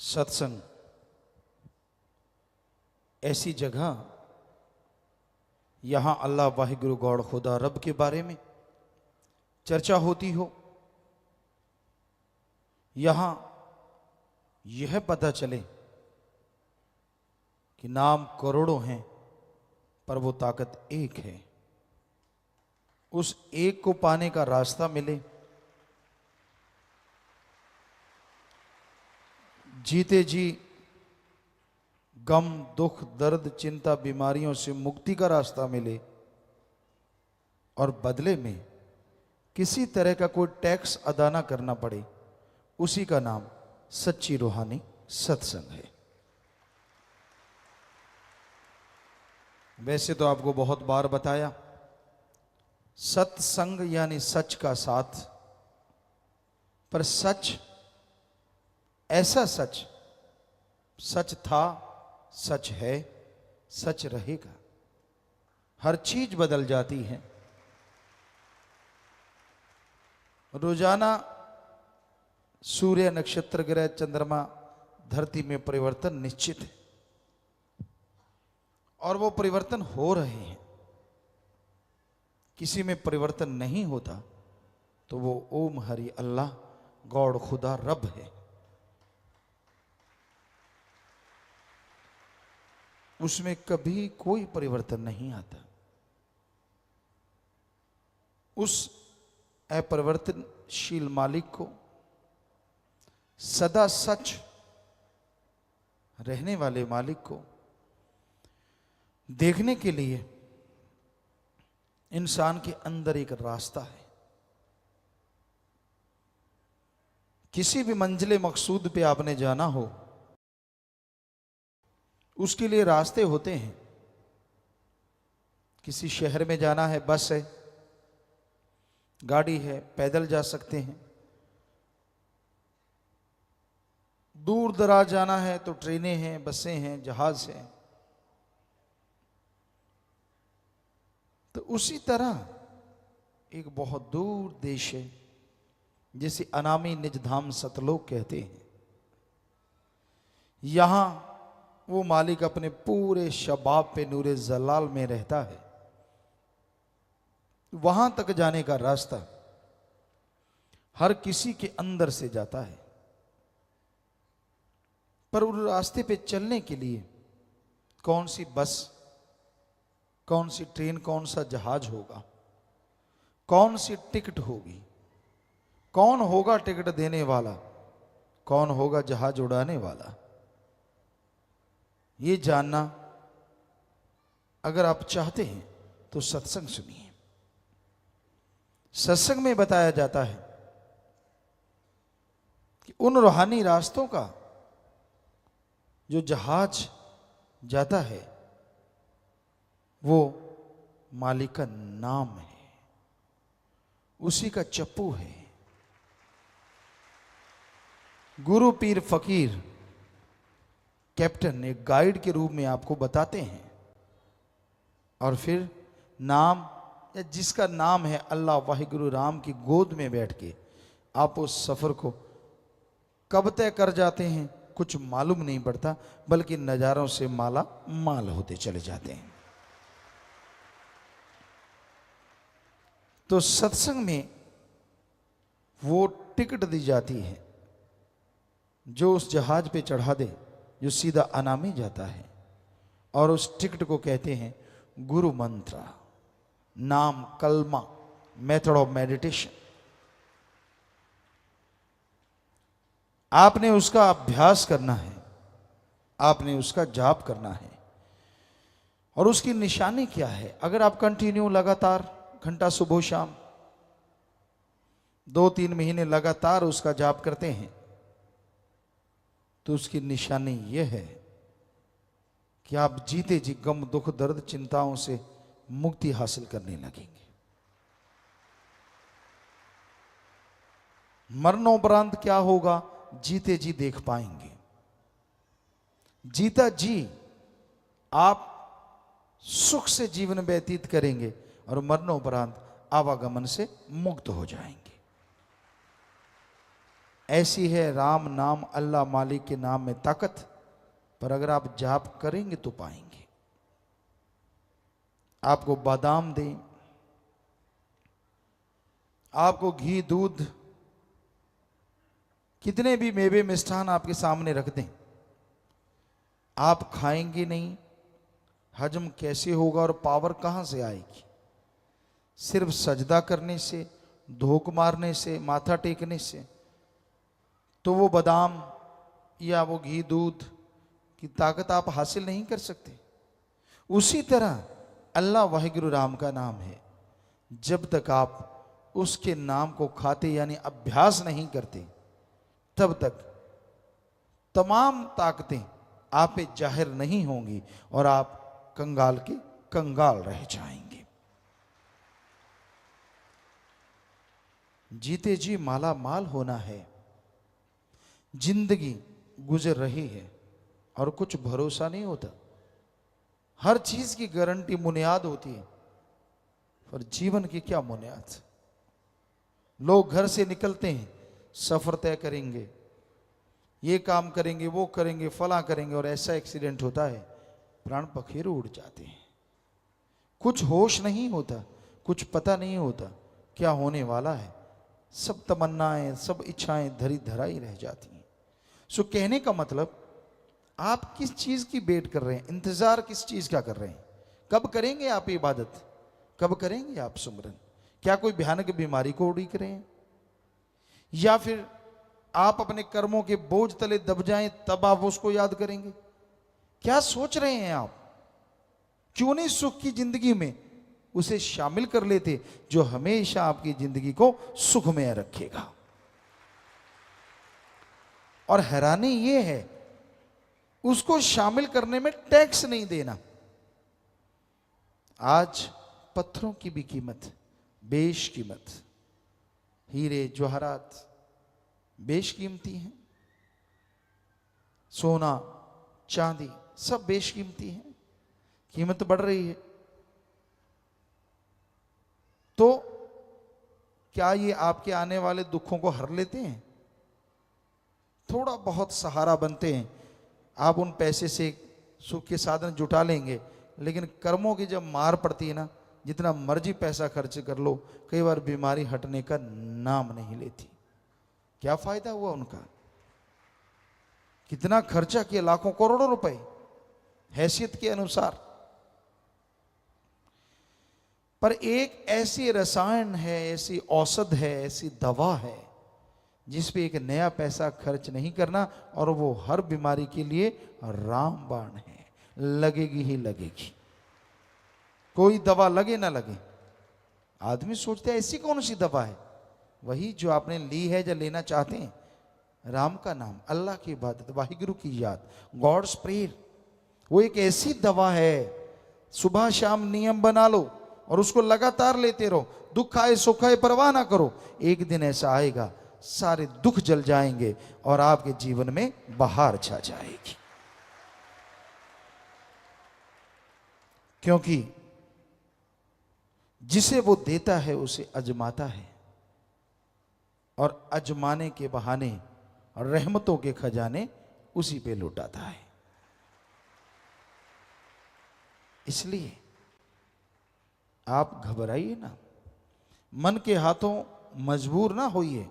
सत्संग ऐसी जगह, यहां अल्लाह वाहिगुरु गॉड खुदा रब के बारे में चर्चा होती हो, यहां यह पता चले कि नाम करोड़ों हैं पर वो ताकत एक है, उस एक को पाने का रास्ता मिले, जीते जी गम दुख दर्द चिंता बीमारियों से मुक्ति का रास्ता मिले और बदले में किसी तरह का कोई टैक्स अदा ना करना पड़े, उसी का नाम सच्ची रूहानी सत्संग है। वैसे तो आपको बहुत बार बताया, सत्संग यानी सच का साथ, पर सच ऐसा सच, सच था, सच है, सच रहेगा। हर चीज बदल जाती है, रोजाना सूर्य नक्षत्र ग्रह चंद्रमा धरती में परिवर्तन निश्चित है और वो परिवर्तन हो रहे हैं। किसी में परिवर्तन नहीं होता तो वो ओम हरि अल्लाह गॉड खुदा रब है, उसमें कभी कोई परिवर्तन नहीं आता। उस अपरिवर्तनशील मालिक को, सदा सच रहने वाले मालिक को देखने के लिए इंसान के अंदर एक रास्ता है। किसी भी मंजिले मकसूद पे आपने जाना हो, उसके लिए रास्ते होते हैं। किसी शहर में जाना है, बस है, गाड़ी है, पैदल जा सकते हैं। दूर दराज जाना है तो ट्रेनें हैं, बसें हैं, जहाज हैं। तो उसी तरह एक बहुत दूर देश है जिसे अनामी निज धाम सतलोक कहते हैं। यहां वो मालिक अपने पूरे शबाब पे नूरे जलाल में रहता है। वहां तक जाने का रास्ता हर किसी के अंदर से जाता है, पर उस रास्ते पे चलने के लिए कौन सी बस, कौन सी ट्रेन, कौन सा जहाज होगा, कौन सी टिकट होगी, कौन होगा टिकट देने वाला, कौन होगा जहाज उड़ाने वाला, ये जानना अगर आप चाहते हैं तो सत्संग सुनिए। सत्संग में बताया जाता है कि उन रूहानी रास्तों का जो जहाज जाता है वो मालिक का नाम है, उसी का चप्पू है। गुरु पीर फकीर कैप्टन एक गाइड के रूप में आपको बताते हैं और फिर नाम या जिसका नाम है अल्लाह वाहिगुरु राम की गोद में बैठ के आप उस सफर को कब तय कर जाते हैं कुछ मालूम नहीं पड़ता, बल्कि नजारों से माला माल होते चले जाते हैं। तो सत्संग में वो टिकट दी जाती है जो उस जहाज पे चढ़ा दे, जो सीधा अनामी जाता है, और उस टिकट को कहते हैं गुरु मंत्र, नाम, कलमा, मेथड ऑफ मेडिटेशन। आपने उसका अभ्यास करना है, आपने उसका जाप करना है। और उसकी निशानी क्या है? अगर आप कंटिन्यू लगातार घंटा सुबह शाम 2-3 महीने लगातार उसका जाप करते हैं तो उसकी निशानी यह है कि आप जीते जी गम दुख दर्द चिंताओं से मुक्ति हासिल करने लगेंगे। मरणोपरांत क्या होगा, जीते जी देख पाएंगे। जीता जी आप सुख से जीवन व्यतीत करेंगे और मरणोपरांत आवागमन से मुक्त हो जाएंगे। ऐसी है राम नाम अल्लाह मालिक के नाम में ताकत, पर अगर आप जाप करेंगे तो पाएंगे। आपको बादाम दें, आपको घी दूध, कितने भी मेवे मिष्ठान आपके सामने रख दें, आप खाएंगे नहीं, हजम कैसे होगा और पावर कहां से आएगी? सिर्फ सजदा करने से, धोख मारने से, माथा टेकने से। तो वो बादाम या वो घी दूध की ताकत आप हासिल नहीं कर सकते। उसी तरह अल्लाह वाहिगुरु राम का नाम है, जब तक आप उसके नाम को खाते यानी अभ्यास नहीं करते, तब तक तमाम ताकतें आप पे जाहिर नहीं होंगी और आप कंगाल के कंगाल रह जाएंगे। जीते जी माला माल होना है। जिंदगी गुजर रही है और कुछ भरोसा नहीं होता। हर चीज की गारंटी बुनियाद होती है, पर जीवन की क्या बुनियाद? लोग घर से निकलते हैं, सफर तय करेंगे, ये काम करेंगे, वो करेंगे, फला करेंगे, और ऐसा एक्सीडेंट होता है प्राण पखेरु उड़ जाते हैं। कुछ होश नहीं होता, कुछ पता नहीं होता क्या होने वाला है। सब तमन्नाएं, सब इच्छाएं धरी धराई रह जाती हैं। सो कहने का मतलब, आप किस चीज की वेट कर रहे हैं, इंतजार किस चीज का कर रहे हैं? कब करेंगे आप इबादत? कब करेंगे आप सुमरन? क्या कोई भयानक बीमारी को उड़ीक रहे हैं, या फिर आप अपने कर्मों के बोझ तले दब जाएं तब आप उसको याद करेंगे? क्या सोच रहे हैं आप? क्यों नहीं सुख की जिंदगी में उसे शामिल कर लेते जो हमेशा आपकी जिंदगी को सुखमय रखेगा? और हैरानी यह है, उसको शामिल करने में टैक्स नहीं देना। आज पत्थरों की भी कीमत बेशकीमत, हीरे जवाहरात बेशकीमती हैं, सोना चांदी सब बेशकीमती हैं, कीमत बढ़ रही है। तो क्या ये आपके आने वाले दुखों को हर लेते हैं? थोड़ा बहुत सहारा बनते हैं। आप उन पैसे से सुख के साधन जुटा लेंगे, लेकिन कर्मों की जब मार पड़ती है ना, जितना मर्जी पैसा खर्च कर लो, कई बार बीमारी हटने का नाम नहीं लेती। क्या फायदा हुआ उनका? कितना खर्चा किया, लाखों करोड़ों रुपए हैसियत के अनुसार। पर एक ऐसी रसायन है, ऐसी औषध है, ऐसी दवा है जिस पे एक नया पैसा खर्च नहीं करना, और वो हर बीमारी के लिए रामबाण है, लगेगी ही लगेगी। कोई दवा लगे ना लगे, आदमी सोचते हैं ऐसी कौन सी दवा है? वही जो आपने ली है, जो लेना चाहते हैं, राम का नाम, अल्लाह की इबादत, वाहिगुरु की याद, गॉड्स प्रेयर। वो एक ऐसी दवा है, सुबह शाम नियम बना लो और उसको लगातार लेते रहो। दुख आए सुख आए परवाह ना करो, एक दिन ऐसा आएगा सारे दुख जल जाएंगे और आपके जीवन में बहार छा जाएगी। क्योंकि जिसे वो देता है उसे अजमाता है, और अजमाने के बहाने और रहमतों के खजाने उसी पे लुटाता है। इसलिए आप घबराइए ना, मन के हाथों मजबूर ना होइए,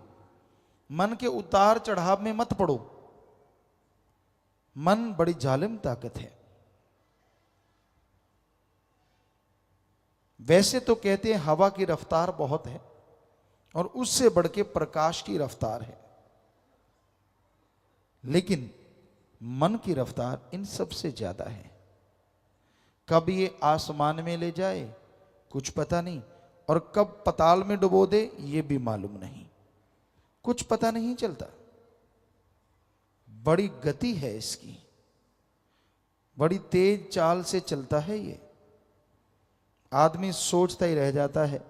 मन के उतार चढ़ाव में मत पड़ो। मन बड़ी जालिम ताकत है। वैसे तो कहते हैं हवा की रफ्तार बहुत है, और उससे बढ़ के प्रकाश की रफ्तार है, लेकिन मन की रफ्तार इन सबसे ज्यादा है। कब ये आसमान में ले जाए कुछ पता नहीं, और कब पताल में डुबो दे ये भी मालूम नहीं, कुछ पता नहीं चलता। बड़ी गति है इसकी, बड़ी तेज चाल से चलता है ये। आदमी सोचता ही रह जाता है,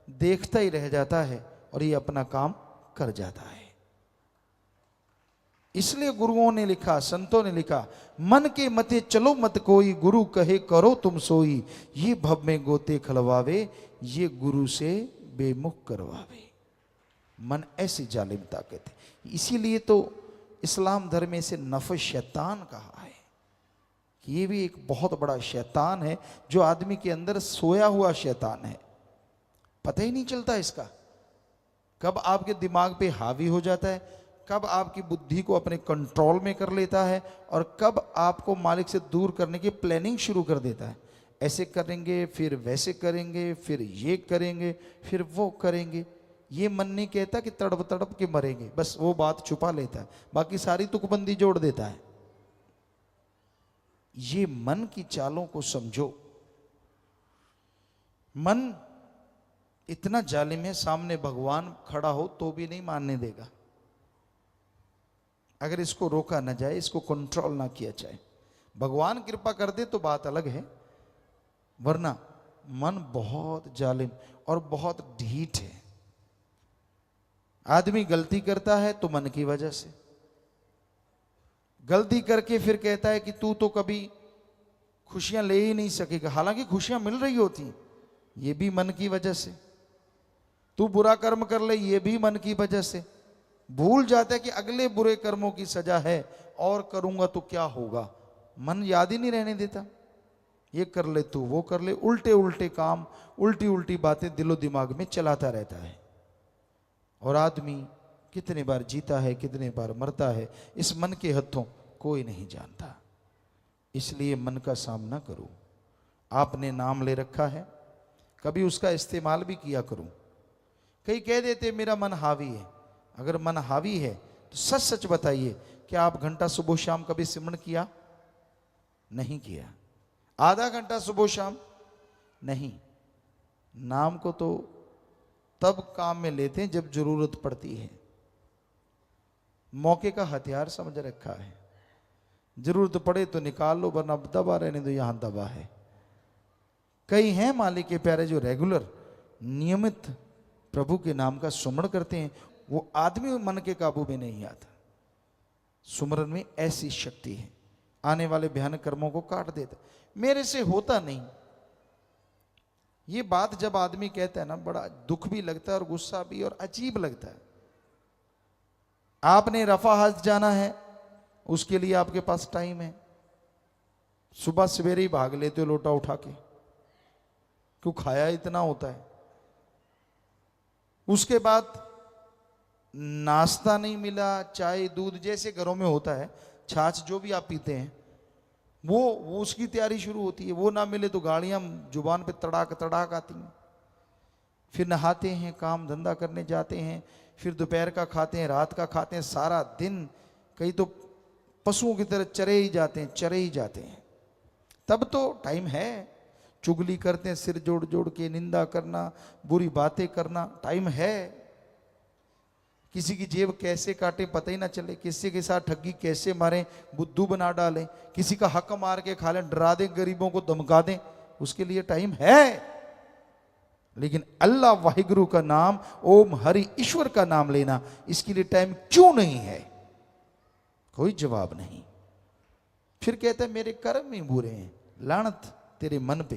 देखता ही रह जाता है, और ये अपना काम कर जाता है। इसलिए गुरुओं ने लिखा, संतों ने लिखा, मन के मते चलो मत कोई, गुरु कहे करो तुम सोई। ये भव में गोते खलवावे, ये गुरु से बेमुख करवावे। मन ऐसी जालिम ताकत है, इसीलिए तो इस्लाम धर्म में इसे नफ शैतान कहा है कि ये भी एक बहुत बड़ा शैतान है जो आदमी के अंदर सोया हुआ शैतान है, पता ही नहीं चलता इसका, कब आपके दिमाग पे हावी हो जाता है, कब आपकी बुद्धि को अपने कंट्रोल में कर लेता है और कब आपको मालिक से दूर करने की प्लानिंग शुरू कर देता है। ऐसे करेंगे, फिर वैसे करेंगे, फिर ये करेंगे, फिर वो करेंगे। ये मन नहीं कहता कि तड़प तड़प के मरेंगे, बस वो बात छुपा लेता है, बाकी सारी तुकबंदी जोड़ देता है। ये मन की चालों को समझो। मन इतना जालिम है, सामने भगवान खड़ा हो तो भी नहीं मानने देगा अगर इसको रोका ना जाए, इसको कंट्रोल ना किया जाए। भगवान कृपा कर दे तो बात अलग है, वरना मन बहुत जालिम और बहुत ढीठ है। आदमी गलती करता है तो मन की वजह से, गलती करके फिर कहता है कि तू तो कभी खुशियां ले ही नहीं सकेगा, हालांकि खुशियां मिल रही होती, ये भी मन की वजह से। तू बुरा कर्म कर ले, ये भी मन की वजह से। भूल जाता है कि अगले बुरे कर्मों की सजा है और करूंगा तो क्या होगा, मन याद ही नहीं रहने देता। ये कर ले तू, वो कर ले, उल्टे उल्टे काम, उल्टी उल्टी बातें दिलो दिमाग में चलाता रहता है। और आदमी कितने बार जीता है, कितने बार मरता है, इस मन के हथों कोई नहीं जानता। इसलिए मन का सामना करो। आपने नाम ले रखा है, कभी उसका इस्तेमाल भी किया करो। कई कह देते मेरा मन हावी है। अगर मन हावी है तो सच सच बताइए, क्या आप घंटा सुबह शाम कभी सिमरन किया? नहीं किया। आधा घंटा सुबह शाम नहीं। नाम को तो तब काम में लेते हैं जब जरूरत पड़ती है, मौके का हथियार समझ रखा है। जरूरत पड़े तो निकाल लो, वरना दबा रहने दो, यहां दबा है। कई हैं मालिक के प्यारे जो रेगुलर नियमित प्रभु के नाम का सुमरण करते हैं, वो आदमी मन के काबू में नहीं आता। सुमरन में ऐसी शक्ति है, आने वाले भयानक कर्मों को काट देता। मेरे से होता नहीं, ये बात जब आदमी कहता है ना, बड़ा दुख भी लगता है और गुस्सा भी और अजीब लगता है। आपने रफा हज जाना है, उसके लिए आपके पास टाइम है, सुबह सवेरे ही भाग लेते हो लोटा उठा के, क्यों खाया इतना होता है। उसके बाद नाश्ता नहीं मिला, चाय दूध जैसे घरों में होता है, छाछ जो भी आप पीते हैं, वो उसकी तैयारी शुरू होती है। वो ना मिले तो गाड़ियां जुबान पे तड़ाक तड़ाक आती हैं। फिर नहाते हैं, काम धंधा करने जाते हैं, फिर दोपहर का खाते हैं, रात का खाते हैं, सारा दिन कई तो पशुओं की तरह चरे ही जाते हैं, चरे ही जाते हैं। तब तो टाइम है, चुगली करते हैं, सिर जोड़ जोड़ के निंदा करना, बुरी बातें करना, टाइम है। किसी की जेब कैसे काटे पता ही ना चले, किसी के साथ ठगी कैसे मारें, बुद्धू बना डालें, किसी का हक मार के खा लें, डरा दें, गरीबों को धमका दें, उसके लिए टाइम है। लेकिन अल्लाह वाहिगुरु का नाम, ओम हरि ईश्वर का नाम लेना, इसके लिए टाइम क्यों नहीं है? कोई जवाब नहीं। फिर कहता है मेरे कर्म ही बुरे हैं। लानत तेरे मन पे,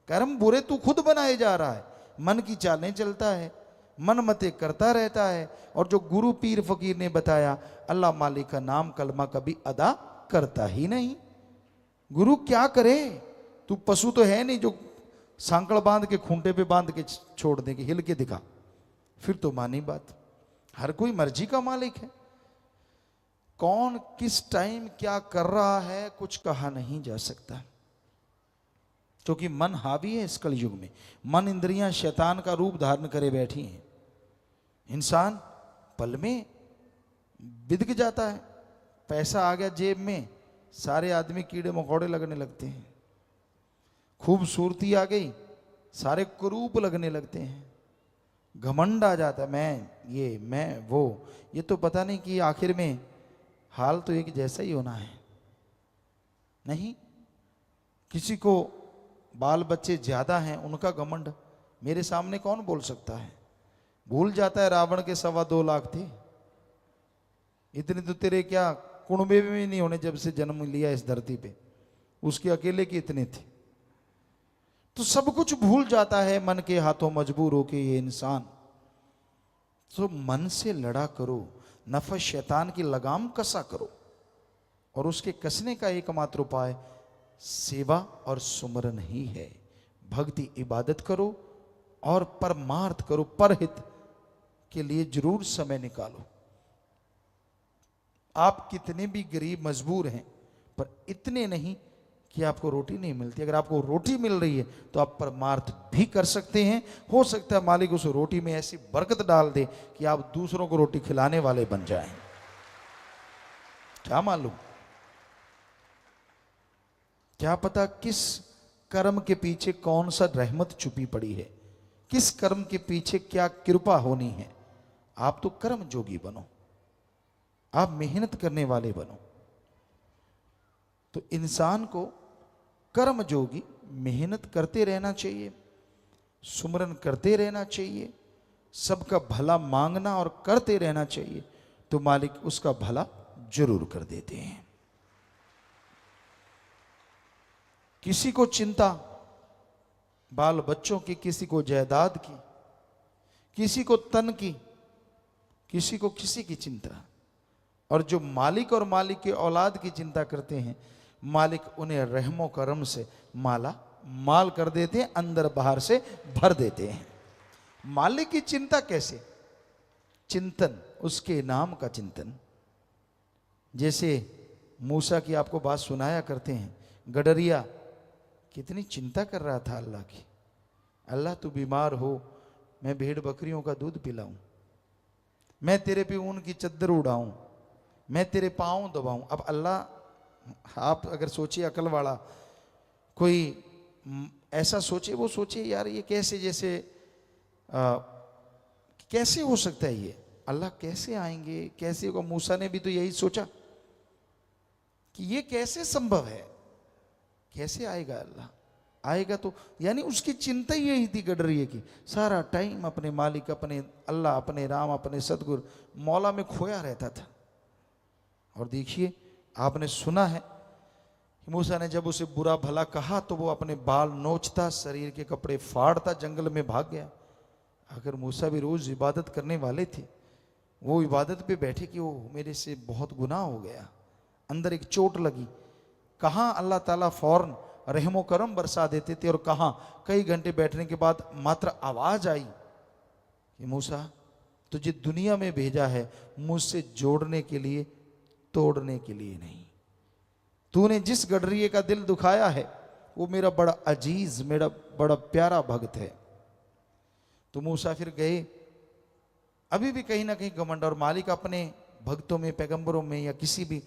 कर्म बुरे तू खुद बनाए जा रहा है, मन की चालें चलता है, मन मते करता रहता है। और जो गुरु पीर फकीर ने बताया, अल्लाह मालिक का नाम कलमा कभी अदा करता ही नहीं। गुरु क्या करे? तू पशु तो है नहीं जो सांकड़ बांध के खूंटे पे बांध के छोड़ देंगे, हिल के दिखा, फिर तो मानी बात। हर कोई मर्जी का मालिक है। कौन किस टाइम क्या कर रहा है कुछ कहा नहीं जा सकता, क्योंकि मन हावी है इस कलयुग में। मन इंद्रियां शैतान का रूप धारण करे बैठी हैं। इंसान पल में बिदक जाता है। पैसा आ गया जेब में, सारे आदमी कीड़े मकोड़े लगने लगते हैं। खूबसूरती आ गई, सारे कुरूप लगने लगते हैं। घमंड आ जाता है, मैं ये मैं वो। ये तो पता नहीं कि आखिर में हाल तो एक जैसा ही होना है। नहीं, किसी को बाल बच्चे ज्यादा हैं, उनका घमंड मेरे सामने कौन बोल सकता है? भूल जाता है रावण के 2.25 लाख थे, इतने तो तेरे क्या कुणबे में नहीं होने जब से जन्म लिया इस धरती पे, उसके अकेले के इतने थे। तो सब कुछ भूल जाता है मन के हाथों मजबूर होके ये इंसान। तो मन से लड़ा करो, नफस शैतान की लगाम कसा करो, और उसके कसने का एकमात्र उपाय सेवा और सुमरन ही है। भक्ति इबादत करो और परमार्थ करो, परहित के लिए जरूर समय निकालो। आप कितने भी गरीब मजबूर हैं, पर इतने नहीं कि आपको रोटी नहीं मिलती। अगर आपको रोटी मिल रही है तो आप परमार्थ भी कर सकते हैं। हो सकता है मालिक उस रोटी में ऐसी बरकत डाल दे कि आप दूसरों को रोटी खिलाने वाले बन जाएं। क्या मालूम, क्या पता किस कर्म के पीछे कौन सा रहमत छुपी पड़ी है, किस कर्म के पीछे क्या कृपा होनी है। आप तो कर्म जोगी बनो, आप मेहनत करने वाले बनो। तो इंसान को कर्म जोगी मेहनत करते रहना चाहिए, सुमरन करते रहना चाहिए, सबका भला मांगना और करते रहना चाहिए, तो मालिक उसका भला जरूर कर देते हैं। किसी को चिंता बाल बच्चों की, किसी को जायदाद की, किसी को तन की, किसी को किसी की चिंता, और जो मालिक और मालिक के औलाद की चिंता करते हैं, मालिक उन्हें रहमो करम से माला माल कर देते हैं, अंदर बाहर से भर देते हैं। मालिक की चिंता कैसे? चिंतन, उसके नाम का चिंतन। जैसे मूसा की आपको बात सुनाया करते हैं, गडरिया कितनी चिंता कर रहा था अल्लाह की। अल्लाह तू बीमार हो, मैं भेड़ बकरियों का दूध पिलाऊं, मैं तेरे पे ऊन की चद्दर उड़ाऊं, मैं तेरे पांव दबाऊं। अब अल्लाह, आप अगर सोचिए अकल वाला कोई ऐसा सोचे, वो सोचे यार ये कैसे, जैसे कैसे हो सकता है ये, अल्लाह कैसे आएंगे, कैसे होगा। मूसा ने भी तो यही सोचा कि ये कैसे संभव है, कैसे आएगा अल्लाह, आएगा तो, यानी उसकी चिंता ही यही थी गडरिए की। सारा टाइम अपने मालिक, अपने अल्लाह, अपने राम, अपने सतगुरु मौला में खोया रहता था। और देखिए आपने सुना है कि मूसा ने जब उसे बुरा भला कहा तो वो अपने बाल नोचता, शरीर के कपड़े फाड़ता, जंगल में भाग गया। अगर मूसा भी रोज इबादत करने वाले थे, वो इबादत पे बैठे कि वो मेरे से बहुत गुनाह हो गया, अंदर एक चोट लगी। कहाँ अल्लाह ताला फौरन रहमो करम बरसा देते थे, और कहाँ कई घंटे बैठने के बाद मात्र आवाज आई कि मूसा तुझे दुनिया में भेजा है मुझसे जोड़ने के लिए, तोड़ने के लिए नहीं। तूने जिस गडरिए का दिल दुखाया है वो मेरा बड़ा अजीज, मेरा बड़ा प्यारा भक्त है। तो मूसा फिर गए। अभी भी कहीं ना कहीं घमंड, और मालिक अपने भक्तों में, पैगंबरों में या किसी भी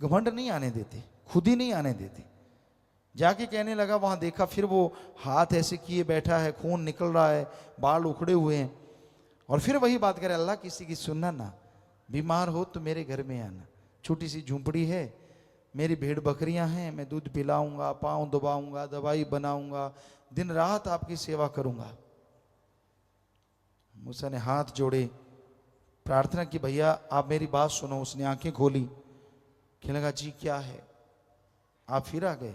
घमंड नहीं आने देते, खुद ही नहीं आने देते। जाके कहने लगा, वहां देखा फिर वो हाथ ऐसे किए बैठा है, खून निकल रहा है, बाल उखड़े हुए हैं, और फिर वही बात करे, अल्लाह किसी की सुनना ना, बीमार हो तो मेरे घर में आना, छोटी सी झूंपड़ी है, मेरी भेड़ बकरियां हैं, मैं दूध पिलाऊंगा, पाँव दबाऊंगा, दवाई बनाऊंगा, दिन रात आपकी सेवा करूंगा। मूसा ने हाथ जोड़े, प्रार्थना की, भैया आप मेरी बात सुनो। उसने आंखें खोली, कहने लगा जी क्या है? आप फिर आ गए।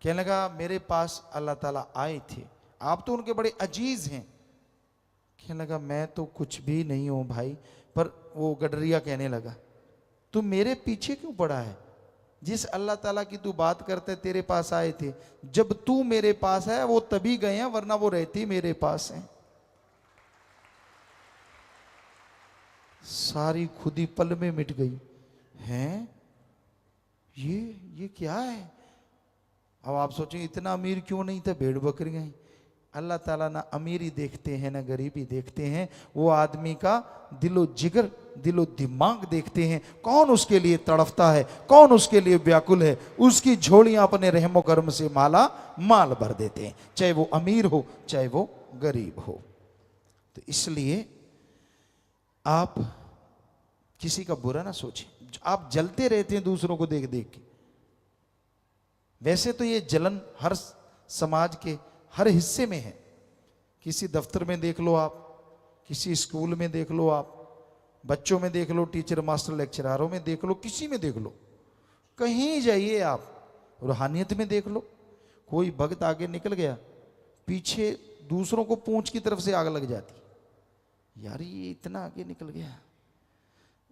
कहने लगा मेरे पास अल्लाह ताला आए थे, आप तो उनके बड़े अजीज हैं। कहने लगा मैं तो कुछ भी नहीं हूं भाई। पर वो गडरिया कहने लगा, तू मेरे पीछे क्यों पड़ा है? जिस अल्लाह ताला की तू बात करते तेरे पास आए थे, जब तू मेरे पास है वो तभी गए हैं, वरना वो रहती मेरे पास हैं। सारी खुदी पल में मिट गई। हैं ये क्या है? अब आप सोचें इतना अमीर क्यों नहीं था, भेड़ बकरियां ही। अल्लाह ताला ना अमीरी देखते हैं ना गरीबी देखते हैं, वो आदमी का दिलो जिगर, दिलो दिमाग देखते हैं। कौन उसके लिए तड़फता है, कौन उसके लिए व्याकुल है, उसकी झोलियां अपने रहमो कर्म से माला माल भर देते हैं, चाहे वो अमीर हो चाहे वो गरीब हो। तो इसलिए आप किसी का बुरा ना सोचें। आप जलते रहते हैं दूसरों को देख देख के। वैसे तो ये जलन हर समाज के हर हिस्से में है। किसी दफ्तर में देख लो आप, किसी स्कूल में देख लो आप, बच्चों में देख लो, टीचर मास्टर लेक्चरारों में देख लो, किसी में देख लो, कहीं जाइए आप, रूहानियत में देख लो। कोई भक्त आगे निकल गया, पीछे दूसरों को पूंछ की तरफ से आग लग जाती, यार ये इतना आगे निकल गया,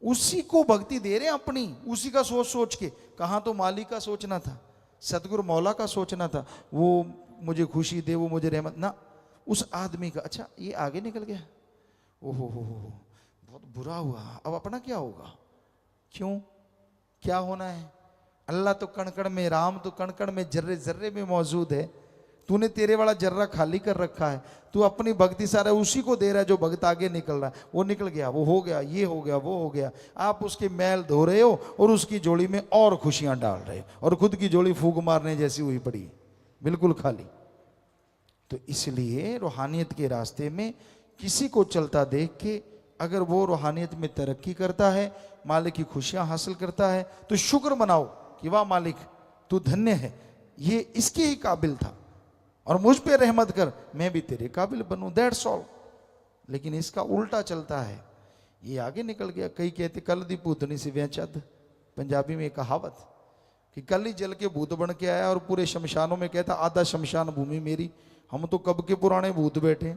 उसी को भक्ति दे रहे हैं अपनी, उसी का सोच सोच के। कहाँ तो मालिक का सोचना था, सतगुरु मौला का सोचना था, वो मुझे खुशी दे, वो मुझे रहमत ना, उस आदमी का। अच्छा ये आगे निकल गया, ओहो हो बहुत बुरा हुआ, अब अपना क्या होगा? क्यों, क्या होना है? अल्लाह तो कण कण में, राम तो कण कण में, जर्रे जर्रे में मौजूद है। तूने तेरे वाला जर्रा खाली कर रखा है, तू अपनी भक्ति सारा उसी को दे रहा है जो भक्त आगे निकल रहा है। वो निकल गया, वो हो गया, ये हो गया, वो हो गया, आप उसके मैल धो रहे हो और उसकी जोड़ी में और खुशियां डाल रहे हो, और खुद की जोड़ी फूंक मारने जैसी हुई पड़ी है, बिल्कुल खाली। तो इसलिए रूहानियत के रास्ते में किसी को चलता देख के अगर वो रूहानियत में तरक्की करता है, मालिक की खुशियां हासिल करता है, तो शुक्र मनाओ कि वाह मालिक तू धन्य है, ये इसके ही काबिल था और मुझ पे रहमत कर, मैं भी तेरे काबिल बनूं, दैट्स ऑल। लेकिन इसका उल्टा चलता है, ये आगे निकल गया। कई कहते कल दी भूतनी सी वेचद, पंजाबी में एक कहावत कि कल ही जल के भूत बन के आया और पूरे शमशानों में कहता आधा शमशान भूमि मेरी। हम तो कब के पुराने भूत बैठे,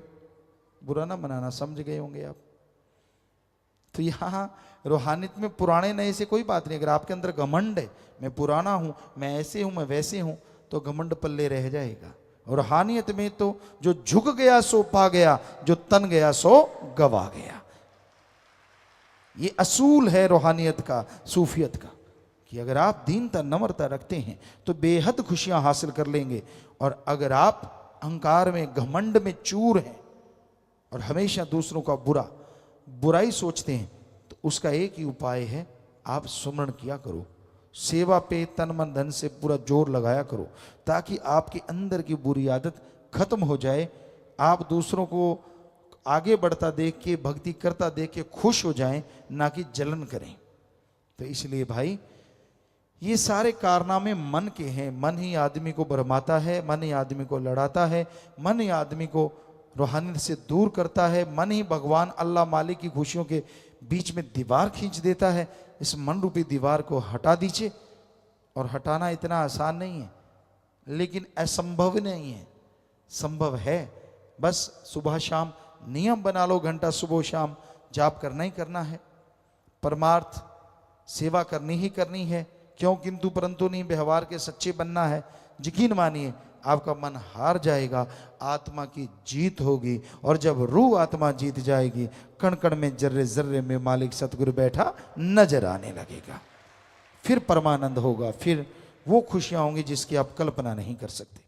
बुरा ना मनाना, समझ गए होंगे आप। तो यहाँ रूहानियत में पुराने नए से कोई बात नहीं। अगर आपके अंदर घमंड है, मैं पुराना हूं, मैं ऐसे हूं, मैं वैसे हूं, तो घमंड पल्ले रह जाएगा। और रूहानियत में तो जो झुक गया सो पा गया, जो तन गया सो गवा गया। ये असूल है रूहानियत का, सूफियत का, कि अगर आप दीनता नम्रता रखते हैं तो बेहद खुशियां हासिल कर लेंगे। और अगर आप अहंकार में, घमंड में चूर हैं और हमेशा दूसरों का बुराई सोचते हैं, तो उसका एक ही उपाय है, आप सुमरण किया करो, सेवा पे तन मन धन से पूरा जोर लगाया करो, ताकि आपके अंदर की बुरी आदत खत्म हो जाए। आप दूसरों को आगे बढ़ता देख के, भक्ति करता देख के खुश हो जाएं, ना कि जलन करें। तो इसलिए भाई ये सारे कारनामे मन के हैं। मन ही आदमी को भरमाता है, मन ही आदमी को लड़ाता है, मन ही आदमी को रूहानियत से दूर करता है, मन ही भगवान अल्लाह मालिक की खुशियों के बीच में दीवार खींच देता है। इस मन रूपी दीवार को हटा दीजिए। और हटाना इतना आसान नहीं है, लेकिन असंभव नहीं है, संभव है। बस सुबह शाम नियम बना लो, घंटा सुबह शाम जाप करना ही करना है, परमार्थ सेवा करनी ही करनी है, क्यों किंतु परंतु नहीं, व्यवहार के सच्चे बनना है। यकीन मानिए आपका मन हार जाएगा, आत्मा की जीत होगी। और जब रूह आत्मा जीत जाएगी, कण कण में, जर्रे जर्रे में मालिक सतगुरु बैठा नजर आने लगेगा। फिर परमानंद होगा, फिर वो खुशियां होंगी जिसकी आप कल्पना नहीं कर सकते।